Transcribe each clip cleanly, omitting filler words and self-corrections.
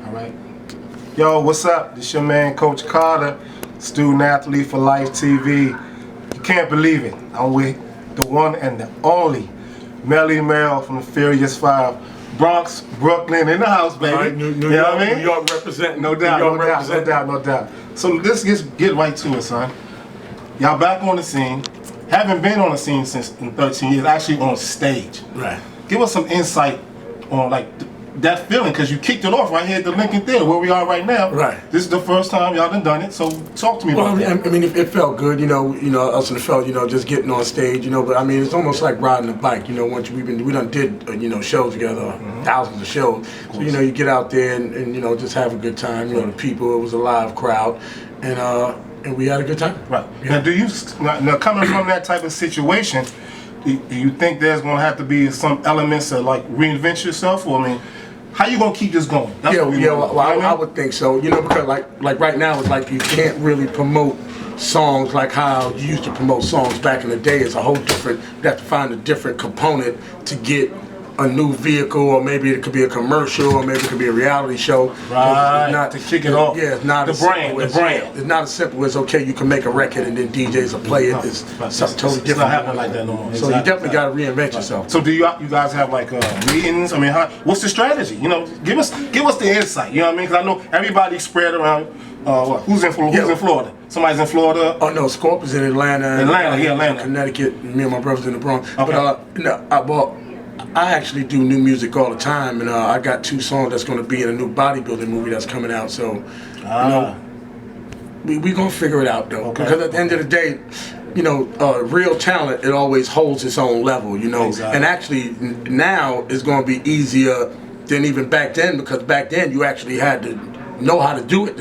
All right. Yo, what's up? This your man, Coach Carter, Student Athlete for Life TV. You can't believe it. I'm with the one and the only Melle Mel from the Furious Five. Bronx, Brooklyn, in the house, baby. Right, New you know what I mean? New York representing. No doubt, no doubt. So let's get right to it, son. Y'all back on the scene. Haven't been on the scene since in 13 years, actually on stage. Right. Give us some insight on like that feeling, because you kicked it off right here at the Lincoln Theater, where we are right now. Right. This is the first time y'all done it, so talk to me about that. I mean, it felt good, us in the felt, just getting on stage, but I mean, it's almost like riding a bike, once we done did, shows together, thousands of shows. So, you get out there and just have a good time, the people, it was a live crowd, and we had a good time. Right. Yeah. Now coming from that type of situation, do you think there's going to have to be some elements to like reinvent yourself, or I mean, how you gonna keep this going? That's I would think so. Because like right now, it's like you can't really promote songs like how you used to promote songs back in the day. It's a whole different. You have to find a different component to get a new vehicle, or maybe it could be a commercial, or maybe it could be a reality show. Right. It's not to kick it off. Yeah, it's not the brand. It's not as simple as okay, you can make a record and then DJs will play it. It's something totally different. It's not happening like that no more. So you definitely got to reinvent yourself. So do you guys have like meetings? I mean, what's the strategy? Give us the insight. You know what I mean? Because I know everybody's spread around. Who's in Florida? Somebody's in Florida. Oh no, Scorp is in Atlanta. Atlanta. Connecticut. Me and my brother's in the Bronx. Okay. But I actually do new music all the time, and I got 2 songs that's going to be in a new bodybuilding movie that's coming out. So, we gonna figure it out though. Okay. Because at the end of the day, real talent, it always holds its own level. Exactly. And actually now it's going to be easier than even back then, because back then you actually had to know how to do it.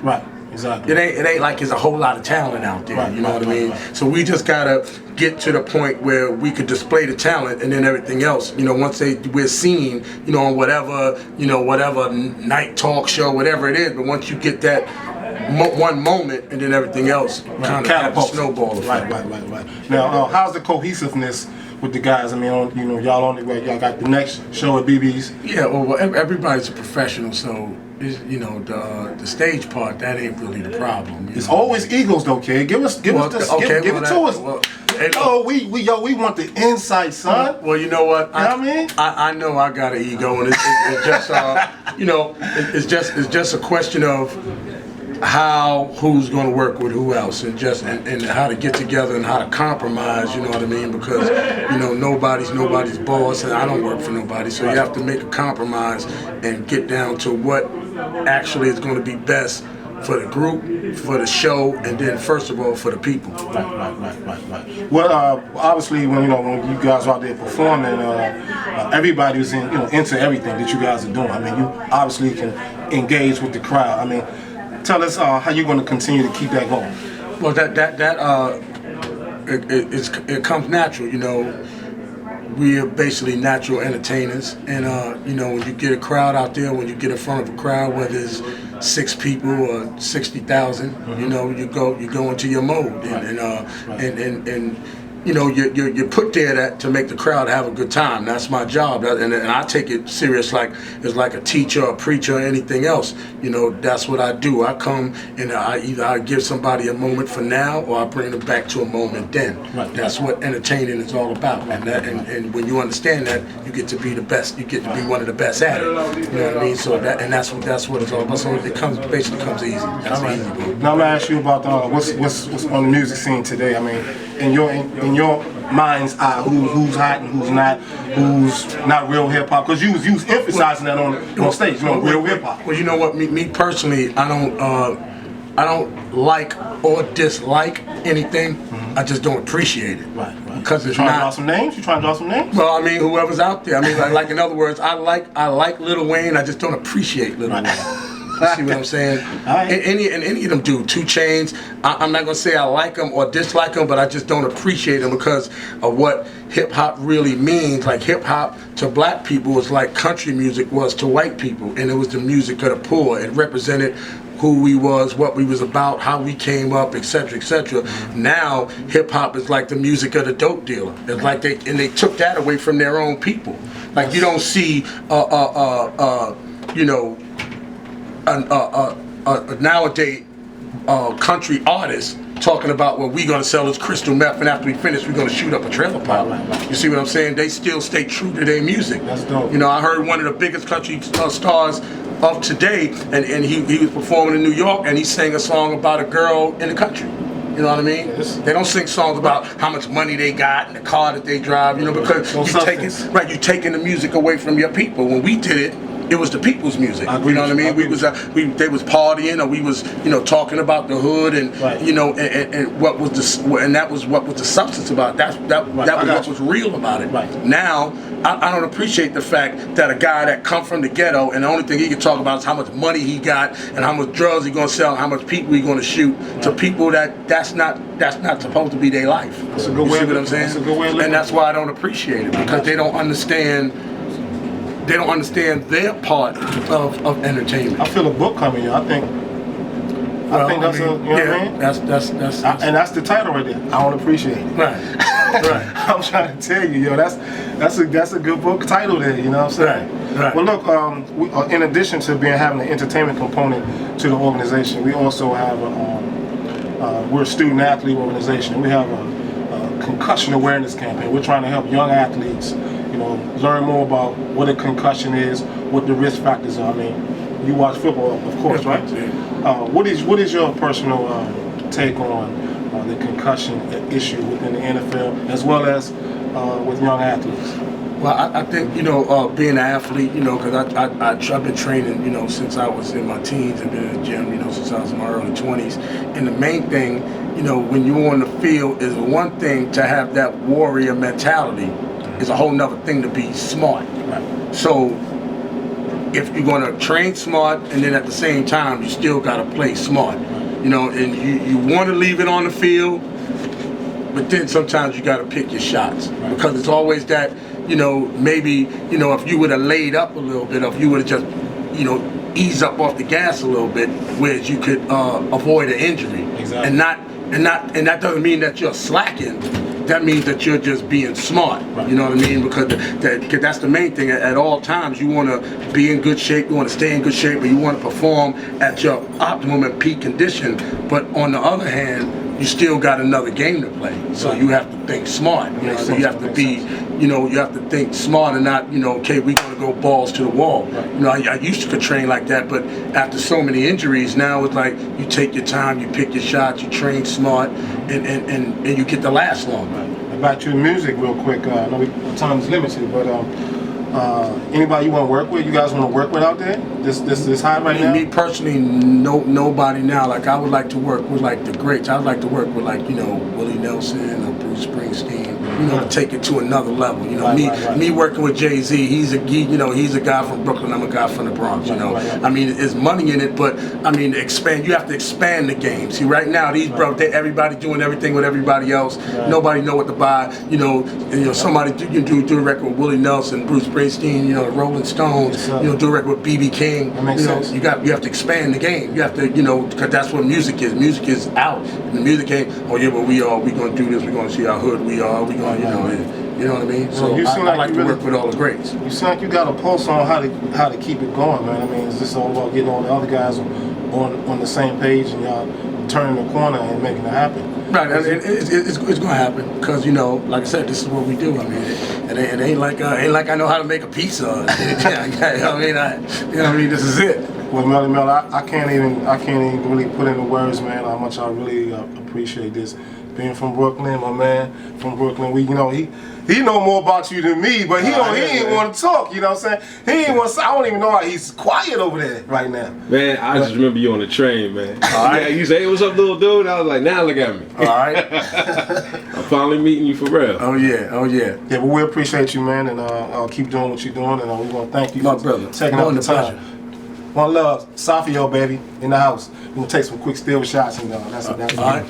Right. Exactly. It ain't like there's a whole lot of talent out there. You know what I mean? Right. So we just gotta get to the point where we could display the talent, and then everything else. Once we're seen, on whatever night talk show, whatever it is. But once you get that one moment, and then everything else kind of snowball. Right. Now, how's the cohesiveness with the guys? I mean, y'all got the next show at BB's. Yeah, well, everybody's a professional, so. The stage part, that ain't really the problem. It's always egos though, kid. Give it to us. We want the insight, son. Well, you know what? I know I got an ego, and it's just a question of who's going to work with who else, and how to get together and how to compromise. You know what I mean? Because nobody's boss, and I don't work for nobody, so you have to make a compromise and get down to what actually is going to be best for the group, for the show, and then first of all for the people. Right. Well, obviously when you guys are out there performing, everybody's into everything that you guys are doing. I mean, you obviously can engage with the crowd. I mean, tell us how you're going to continue to keep that going. Well, it comes natural. We are basically natural entertainers, and when you get a crowd out there, when you get in front of a crowd, whether it's 6 people or 60,000, you go into your mode, and you're put there to make the crowd have a good time. That's my job, and I take it serious like it's like a teacher, a preacher, or anything else. That's what I do. I come and I give somebody a moment for now, or I bring them back to a moment then. Right. That's what entertaining is all about. And when you understand that, you get to be the best. You get to be one of the best at it. You know what I mean? So that's what it's all about. So it basically comes easy. That's easy. Now I'm gonna ask you about what's on the music scene today. I mean, in your mind's eye, who's hot and who's not real hip hop? Because you was emphasizing that on stage, real hip hop. Well, you know what? Me personally, I don't like or dislike anything. I just don't appreciate it. Right. Because it's You trying to draw some names? Well, I mean, whoever's out there. I mean, like in other words, I like Lil Wayne. I just don't appreciate Lil Wayne. You see what I'm saying? Right. Any of them do. 2 Chainz. I'm not gonna say I like them or dislike them, but I just don't appreciate them because of what hip hop really means. Like hip hop to black people was like country music was to white people, and it was the music of the poor. It represented who we was, what we was about, how we came up, etc., etc. Now hip hop is like the music of the dope dealer. It's like they took that away from their own people. Like you don't see a nowadays country artist talking about, well, we're gonna sell this crystal meth, and after we finish, we're gonna shoot up a trailer park. Right. You see what I'm saying? They still stay true to their music. That's dope. You know, I heard one of the biggest country stars of today, and he was performing in New York, and he sang a song about a girl in the country. You know what I mean? Yes. They don't sing songs about how much money they got and the car that they drive, you know, because you're taking the music away from your people. When we did it was the people's music. You know what I mean? They was partying, or we was, you know, talking about the hood, and right. you know, and what was that was what was the substance about. That was what was real about it. Right. Now, I don't appreciate the fact that a guy that come from the ghetto, and the only thing he can talk about is how much money he got and how much drugs he gonna sell, and how much people he gonna shoot, right. to people that's not supposed to be their life. That's a good way. You see what I'm saying? That's a good way of living. And that's why I don't appreciate it, because they don't understand. They don't understand their part of entertainment. I feel a book coming. I think that's you know what I mean? That's and that's the title right there. I don't appreciate it. Right. Right. I'm trying to tell you, yo, that's a good book title there. You know what I'm saying? Right. Well, look, in addition to having an entertainment component to the organization, we also have we're a student athlete organization. We have a concussion awareness campaign. We're trying to help young athletes, you know, learn more about what a concussion is, what the risk factors are. I mean, you watch football, of course, right? Yeah. What is your personal take on the concussion issue within the NFL, as well as with young athletes? Well, I think, you know, being an athlete, you know, because I've been training, you know, since I was in my teens, and been in the gym, you know, since I was in my early 20s. And the main thing, you know, when you're on the field, is one thing to have that warrior mentality. It's a whole nother thing to be smart. Right. So if you're going to train smart, and then at the same time you still got to play smart, you know, and you want to leave it on the field, but then sometimes you got to pick your shots, right. because it's always that, you know, maybe, you know, if you would have laid up a little bit, or if you would have just, you know, ease up off the gas a little bit, whereas you could avoid an injury. Exactly. And that doesn't mean that you're slacking. That means that you're just being smart. Right. You know what I mean? Because that's the main thing. At all times, you want to be in good shape. You want to stay in good shape, but you want to perform at your optimum and peak condition. But on the other hand, you still got another game to play. So you have to think smart. You know, so you have to be, you know, you have to think smart and not, you know, okay, we're going to go balls to the wall. Right. You know, I used to train like that, but after so many injuries, now it's like you take your time, you pick your shots, you train smart, and you get to last long. Right. About your music, real quick. I know time is limited, but anybody you want to work with? You guys want to work with out there? This high right now? Me personally, nobody now. Like, I would like to work with like the greats. I would like to work with like, you know, Willie Nelson or Bruce Springsteen. You know, to take it to another level. You know, right. me working with Jay-Z. He's a guy from Brooklyn. I'm a guy from the Bronx. You know, I mean, there's money in it, but I mean, expand. You have to expand the game. See, right now these everybody doing everything with everybody else. Right. Nobody know what to buy. You know, somebody do a record with Willie Nelson, Bruce Springsteen. You know, the Rolling Stones. Yes, you know, do a record with B.B. King. That makes sense. You have to expand the game. You have to, you know, because that's what music is. Music is out, and the music ain't. Oh yeah, but we gonna do this. We're gonna see how hood we are. We gonna, you know what I mean. So you seem I like to really work with all the greats. You seem like you got a pulse on how to keep it going, man. I mean, it's just all about getting all the other guys on the same page, and y'all turning the corner and making it happen. Right, and it's going to happen because, you know, like I said, this is what we do. I mean, it ain't like I know how to make a pizza. You know what I mean, this is it. Well, Melle Mel, I can't even really put into words, man, how much I really appreciate this. Being from Brooklyn, my man from Brooklyn, you know, he know more about you than me, but he ain't want to talk. You know what I'm saying? He ain't want. I don't even know why he's quiet over there right now. Man, I just remember you on the train, man. All right. Yeah, you say, hey, what's up, little dude? I was like, now look at me. All right. I'm finally meeting you for real. Oh yeah. Yeah, but we appreciate you, man, and I'll keep doing what you're doing, and we want to thank you My for brother. taking up the time. One love, SAFEO, baby, in the house. We're gonna take some quick still shots, and that's all right.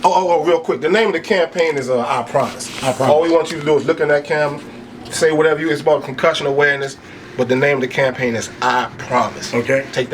Oh, real quick. The name of the campaign is I Promise. All we want you to do is look in that cam, say whatever it's about concussion awareness, but the name of the campaign is I Promise. Okay. Take that.